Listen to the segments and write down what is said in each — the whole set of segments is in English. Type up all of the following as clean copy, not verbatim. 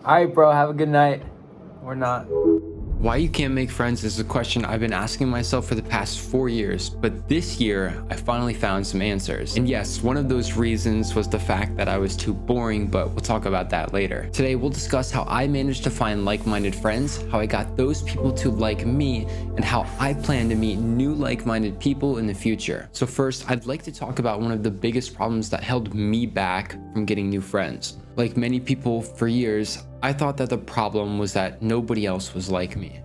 All right, bro, have a good night. Or not. Why you can't make friends is a question I've been asking myself for the past 4 years, but this year I finally found some answers. And yes, one of those reasons was the fact that I was too boring, but we'll talk about that later. Today we'll discuss how I managed to find like-minded friends, how I got those people to like me, and how I plan to meet new like-minded people in the future. So first, I'd like to talk about one of the biggest problems that held me back from getting new friends. Like many people for years, I thought that the problem was that nobody else was like me.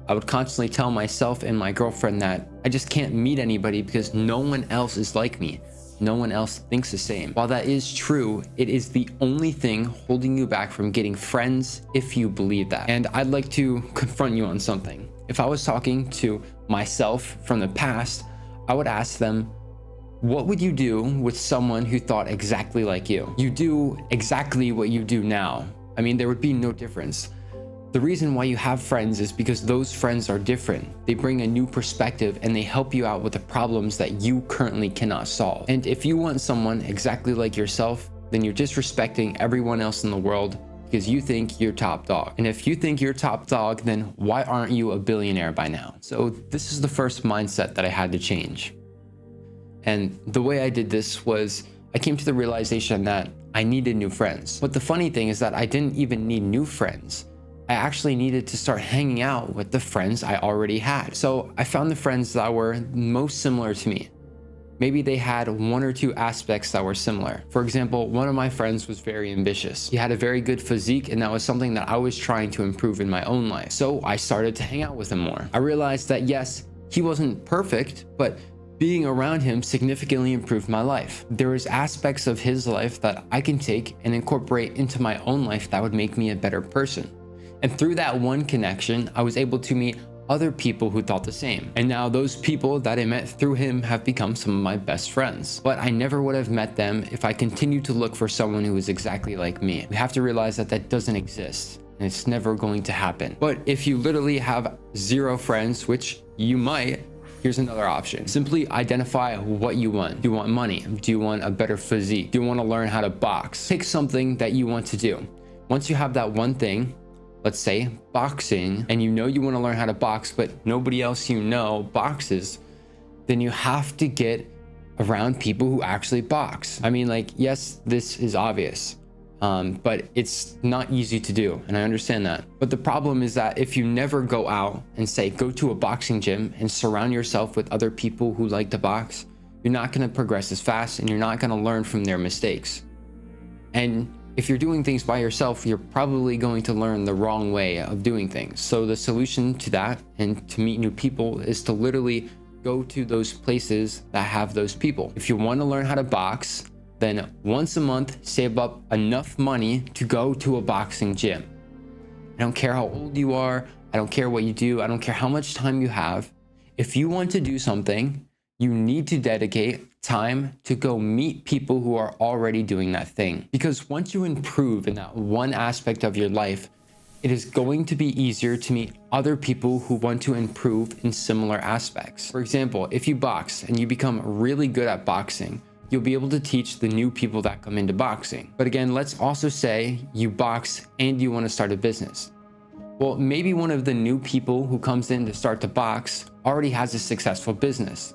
I would constantly tell myself and my girlfriend that I just can't meet anybody because no one else is like me. No one else thinks the same. While that is true, it is the only thing holding you back from getting friends if you believe that. And I'd like to confront you on something. If I was talking to myself from the past, I would ask them, what would you do with someone who thought exactly like you? You do exactly what you do now. I mean, there would be no difference. The reason why you have friends is because those friends are different. They bring a new perspective and they help you out with the problems that you currently cannot solve. And if you want someone exactly like yourself, then you're disrespecting everyone else in the world because you think you're top dog. And if you think you're top dog, then why aren't you a billionaire by now? So this is the first mindset that I had to change. And the way I did this was I came to the realization that I needed new friends. But the funny thing is that I didn't even need new friends. I actually needed to start hanging out with the friends I already had. So I found the friends that were most similar to me. Maybe they had one or two aspects that were similar. For example, one of my friends was very ambitious. He had a very good physique, and that was something that I was trying to improve in my own life. So I started to hang out with him more. I realized that yes, he wasn't perfect, but being around him significantly improved my life. There was aspects of his life that I can take and incorporate into my own life that would make me a better person. And through that one connection, I was able to meet other people who thought the same. And now those people that I met through him have become some of my best friends. But I never would have met them if I continued to look for someone who was exactly like me. We have to realize that that doesn't exist and it's never going to happen. But if you literally have zero friends, which you might, here's another option. Simply identify what you want. Do you want money? Do you want a better physique? Do you want to learn how to box? Pick something that you want to do. Once you have that one thing, let's say boxing, and you know you want to learn how to box, but nobody else you know boxes, then you have to get around people who actually box. I mean, like, yes, this is obvious, but it's not easy to do, and I understand that. But the problem is that if you never go out and say, go to a boxing gym and surround yourself with other people who like to box, you're not going to progress as fast and you're not going to learn from their mistakes. And if you're doing things by yourself, you're probably going to learn the wrong way of doing things. So the solution to that and to meet new people is to literally go to those places that have those people. If you want to learn how to box, then once a month, save up enough money to go to a boxing gym. I don't care how old you are. I don't care what you do. I don't care how much time you have. If you want to do something, you need to dedicate time to go meet people who are already doing that thing. Because once you improve in that one aspect of your life, it is going to be easier to meet other people who want to improve in similar aspects. For example, if you box and you become really good at boxing, you'll be able to teach the new people that come into boxing. But again, let's also say you box and you want to start a business. Well, maybe one of the new people who comes in to start to box already has a successful business.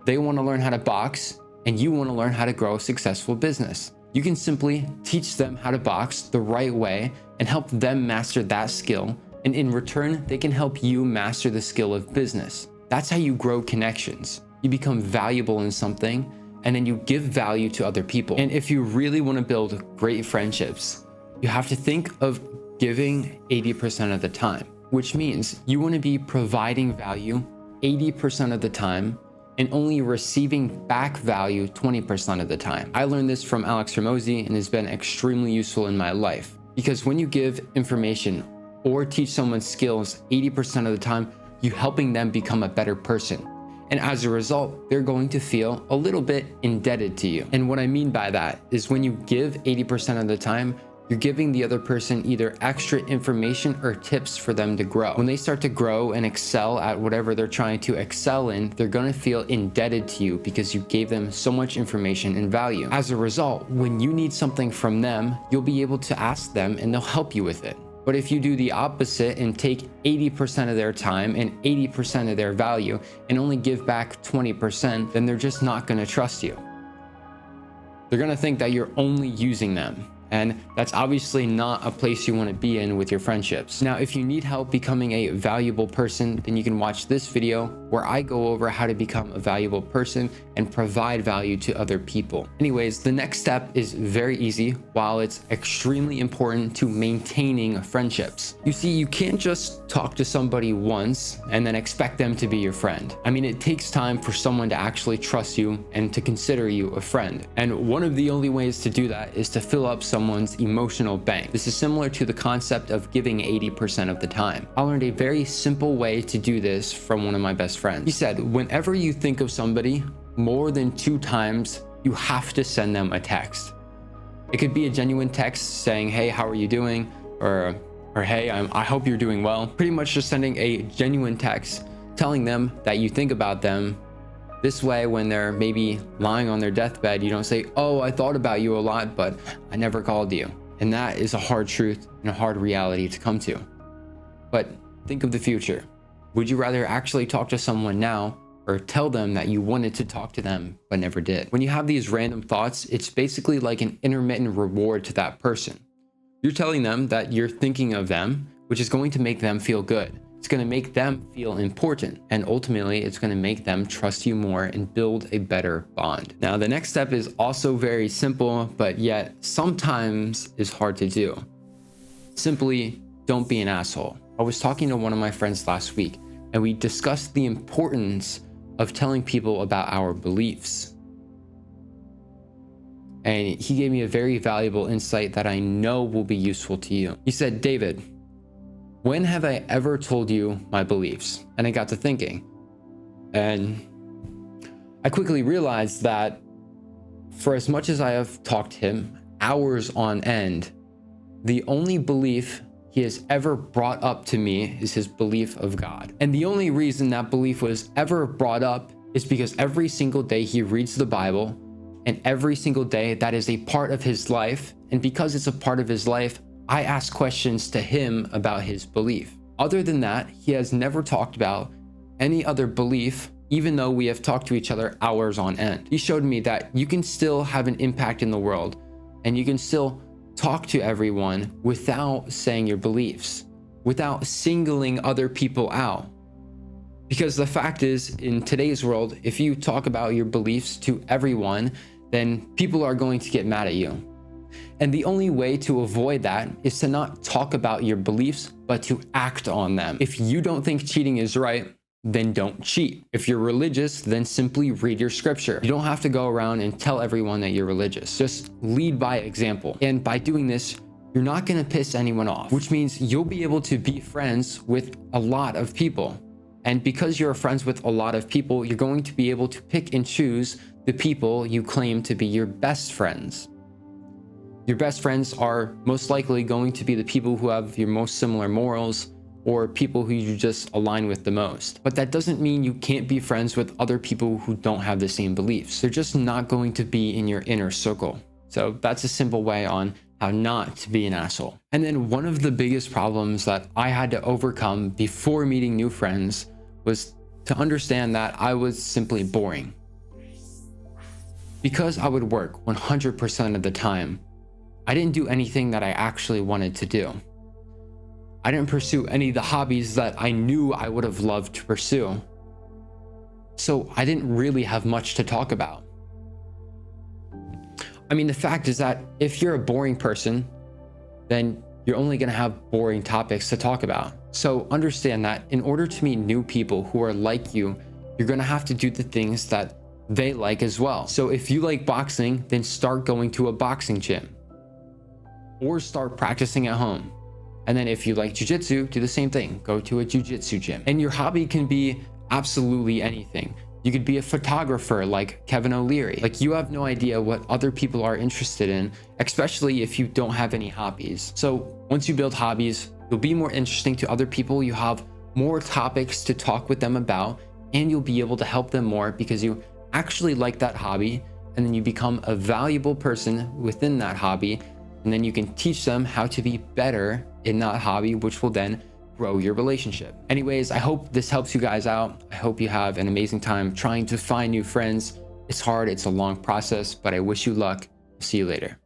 They want to learn how to box and you want to learn how to grow a successful business. You can simply teach them how to box the right way and help them master that skill. And in return, they can help you master the skill of business. That's how you grow connections. You become valuable in something and then you give value to other people. And if you really want to build great friendships, you have to think of giving 80% of the time, which means you want to be providing value 80% of the time and only receiving back value 20% of the time. I learned this from Alex Hormozi and has been extremely useful in my life. Because when you give information or teach someone skills 80% of the time, you're helping them become a better person. And as a result, they're going to feel a little bit indebted to you. And what I mean by that is when you give 80% of the time, You're giving the other person either extra information or tips for them to grow. When they start to grow and excel at whatever they're trying to excel in, they're gonna feel indebted to you because you gave them so much information and value. As a result, when you need something from them, you'll be able to ask them and they'll help you with it. But if you do the opposite and take 80% of their time and 80% of their value and only give back 20%, then they're just not gonna trust you. They're gonna think that you're only using them. And that's obviously not a place you want to be in with your friendships. Now, if you need help becoming a valuable person, then you can watch this video where I go over how to become a valuable person and provide value to other people. Anyways, the next step is very easy, while it's extremely important to maintaining friendships. You see, you can't just talk to somebody once and then expect them to be your friend. I mean, it takes time for someone to actually trust you and to consider you a friend. And one of the only ways to do that is to fill up someone's emotional bank. This is similar to the concept of giving 80% of the time. I learned a very simple way to do this from one of my best friends. He said, whenever you think of somebody more than 2 times, you have to send them a text. It could be a genuine text saying, hey, how are you doing? Or hey, I hope you're doing well. Pretty much just sending a genuine text telling them that you think about them. This way, when they're maybe lying on their deathbed, you don't say, oh, I thought about you a lot, but I never called you. And that is a hard truth and a hard reality to come to. But think of the future. Would you rather actually talk to someone now or tell them that you wanted to talk to them but never did? When you have these random thoughts, it's basically like an intermittent reward to that person. You're telling them that you're thinking of them, which is going to make them feel good. It's going to make them feel important, and ultimately it's going to make them trust you more and build a better bond. Now, the next step is also very simple, but yet sometimes is hard to do. Simply don't be an asshole. I was talking to one of my friends last week, and we discussed the importance of telling people about our beliefs. And he gave me a very valuable insight that I know will be useful to you. He said, David, when have I ever told you my beliefs? And I got to thinking, and I quickly realized that for as much as I have talked to him hours on end, the only belief he has ever brought up to me is his belief of God. And the only reason that belief was ever brought up is because every single day he reads the Bible, and every single day that is a part of his life. And because it's a part of his life, I ask questions to him about his belief. Other than that, he has never talked about any other belief, even though we have talked to each other hours on end. He showed me that you can still have an impact in the world, and you can still talk to everyone without saying your beliefs, without singling other people out. Because the fact is, in today's world, if you talk about your beliefs to everyone, then people are going to get mad at you. And the only way to avoid that is to not talk about your beliefs, but to act on them. If you don't think cheating is right, then don't cheat. If you're religious, then simply read your scripture. You don't have to go around and tell everyone that you're religious. Just lead by example. And by doing this, you're not going to piss anyone off, which means you'll be able to be friends with a lot of people. And because you're friends with a lot of people, you're going to be able to pick and choose the people you claim to be your best friends. Your best friends are most likely going to be the people who have your most similar morals, or people who you just align with the most. But that doesn't mean you can't be friends with other people who don't have the same beliefs. They're just not going to be in your inner circle. So that's a simple way on how not to be an asshole. And then one of the biggest problems that I had to overcome before meeting new friends was to understand that I was simply boring. Because I would work 100% of the time, I didn't do anything that I actually wanted to do. I didn't pursue any of the hobbies that I knew I would have loved to pursue. So I didn't really have much to talk about. I mean, the fact is that if you're a boring person, then you're only going to have boring topics to talk about. So understand that in order to meet new people who are like you, you're going to have to do the things that they like as well. So if you like boxing, then start going to a boxing gym or start practicing at home. And then if you like jujitsu, do the same thing. Go to a jujitsu gym. And your hobby can be absolutely anything. You could be a photographer like Kevin O'Leary. Like, you have no idea what other people are interested in, especially if you don't have any hobbies. So once you build hobbies, you'll be more interesting to other people. You have more topics to talk with them about, and you'll be able to help them more because you actually like that hobby, and then you become a valuable person within that hobby, and then you can teach them how to be better in that hobby, which will then grow your relationship. Anyways, I hope this helps you guys out. I hope you have an amazing time trying to find new friends. It's hard, it's a long process, but I wish you luck. See you later.